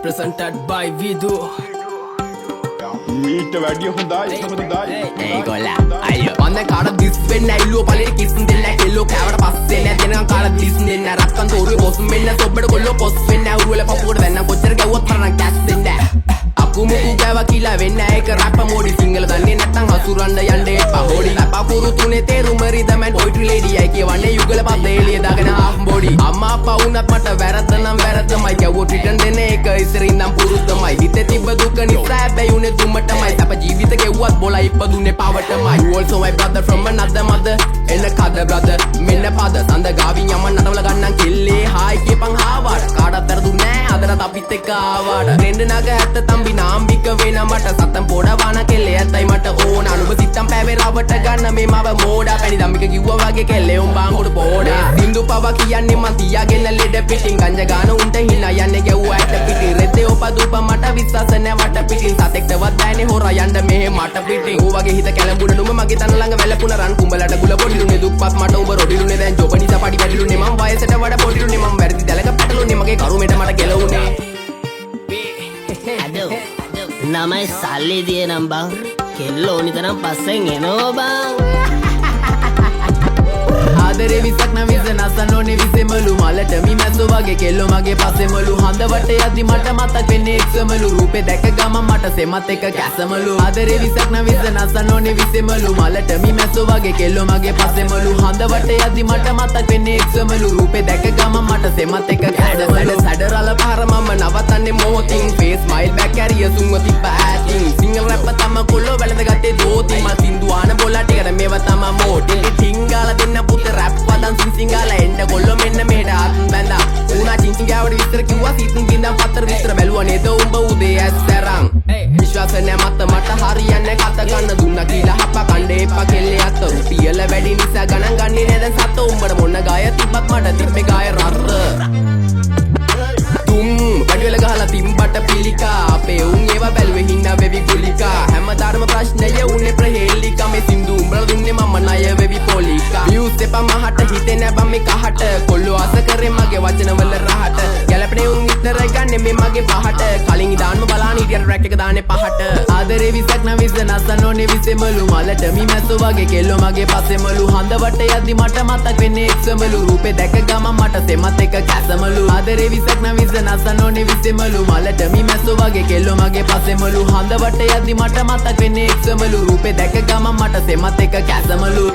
presented by Vidu. මීට වැඩිය හොඳයි ඒගොල්ලා අයියෝ මන්ද කාට දිස් වෙන්න ඇල්ලුව පළේ කිස්සුම් දෙන්න කෙල්ලෝ කෑවට පස්සේ නෑ දෙනකන් කාට දිස් දෙන්න රක්කන් තෝරුවේ බොස් මෙන්න සොබ්බඩ කොල්ලෝ කොස් වෙන්න උරුවල පපුවට දැන්න කොච්චර ගැව්වත් තරණ කැස් දෙන්න අකුමුකු ගෑවා කියලා වෙන්න ඒක රැප් මොඩි සිංගල දන්නේ නැත්නම් හසුරන්න යන්න එපා හොඩි ලපකුරු තුනේ තේරුම රිදමන් පොයිට්‍රි ලේඩි අය කියවන්නේ යුගල පද එළිය දාගෙන හාෆ් බොඩි අම්මා අප්පා වුණත් මට වැරද්ද නම් වැරද්දමයි ගැව්වොත් රිටර්න් දෙන එක ඉස්සරින් නම් පුරුද්දමයි හිතේ තිබ්බ දුක නිසා හැබැයි උනේ දුමටමයි සප ජීවිත ගෙව්වත් බොලා ඉපදුනේ පවටමයි you also my brother from another mother එන්න කද brother මෙන්න පද සඳ ගාවින් යමන් නටවල ගන්නම් කෙල්ලේ හායි කියපන් හාවට කාටත් වැරදුන්නේ නෑ අදට අපිත් එක්ක ආවට රෙන්ඩ නග ඇත්ත තම්බි නාම්බික වෙන මට සතම් පොඩවාන කෙල්ලේ ඇත්තයි මට ඕන අනුඹ සිත්තම් පෑවේ රවට ගන්න මේ මව මෝඩා පැණි දම්මික කිව්වා වගේ කෙල්ලේ උන් බාංගුඩ පොඩා සින්දු පව කියන්නේ මං තියාගෙන ලෙඩ පිටින් ගංජා ගාන උන්ට හිනා යන්නේ ගැව්වා ඇට පිටින් රෙද්දේ ඔපදුප මට විශ්වාස නෑ වට පිටින් සතෙක්ටවත් බෑනේ හොරා යන්න මෙහෙ මට පිටින් ඌ වගේ හිත කැලඹුණ නුඹ මගේ තන ළඟ වැළපුණ රන් කුඹලට ගුල පොඩිලුනේ දුක්පත් මට උඹ රොඩිලුනේ දැන් ජොබ නිසා පඩි වැඩිලුනේ මං වයසට වඩා පොඩිලුනේ මං වැරදි දැලක පැටලුනේ මගේ කරුමෙට මට ගැලවුනේ නමයි සල්ලි දියනම් බං කෙල්ලෝ ඕනිතරම් පස්සෙන් එනෝ බං ආදරේ විසක් නම් විස නසන්න ඕනේ විසෙමලු මලට මි මැස්සෝ වගේ කෙල්ලෝ මගේ පස්සෙමලු හඳවට යද්දි මට මතක් වෙන්නේ එක්සමලු රූපේ දැක ගමන් මට සෙමත් එක කැසමලු ආදරේ විසක් නම් විස නසන්න ඕනේ විසෙමලු මලට මි මැස්සෝ වගේ කෙල්ලෝ මගේ පස්සෙමලු හඳවට යද්දි මට මතක් වෙන්නේ එක්සමලු රූපේ දැක ගමන් මට සෙමත් එක කැසමලු සැඩරල පාර මම නවතන්නේ මොහොතින් ෆේස් ස්මයිල් බෑක් කැරිය සුන්ව තිබ්බ ඇටින් සිංගල් රැප් තම කොල්ලෝ වැළඳ ගත්තේ දෝති මල් සින්දු ආන බොලා ටිකට මේව තම මෝටි ටිංගාලා දෙන්න පුතේ රැප් පදන් සිංගාලා එන්න කොල්ලෝ මෙන්න මෙහෙට ආත්ම බැඳා උනා චිංචිං ගාවට විස්තර කිව්වා සීතුන් ගින්දම් පතර විස්තර බැලුවා නේද උඹ උදේ ඇස්තරන් විශ්වාස නෑ මත මට හරියන්නේ කත ගන්න දුන්නා කියලා හප්ප කණ්ඩේ එපා කෙල්ලේ අත රුපියල වැඩි නිසා ගණන් ගන්නේ නේද සත උඹට මොන ගාය තිබ්බත් මට තිබ්බේ ගාය රස වැඩිවල ගහලා තිම්බට පිළිකා අපේ උන් ඒවා බැලුවේ හින්දා වෙවි ගුලිකා හැමදාම ප්‍රශ්නය උනේ ප්‍රහේලිකා මේ සින්දු උඹලා දුන්නේ මම ණය වෙවි පොලිකා views එපා මහට හිතේ නෑ බම් මේ කහට කොල්ලෝ ආස කරේ මගේ වචනවල රහට ගැලපනේ උන් විතර ගන්නේ මේ මගේ පහට කලින් ඉදාන්ම බලාන හිටියට රැක් එක දාන්නේ පහට ආදරේ විසක් නම් විස නසන්න ඕනේ විසෙමලු මලට මි මැස්සෝ වගේ කෙල්ලෝ මගේ පස්සෙමලු හඳවට යද්දි මට මතක් වෙන්නේ එක්සමලු රූපේ දැක ගමන් මට සෙමත් එක කැසමලු ආදරේ විසක් නම් විස නසන්න ඕනේ විසෙමලු මලට මි මැස්සෝ වගේ කෙල්ලෝ මගේ පස්සෙමලු හඳවට යද්දි මට මතක් වෙන්නේ එක්සමලු රූපේ දැක ගමන් මට සෙමත් එක කැසමලු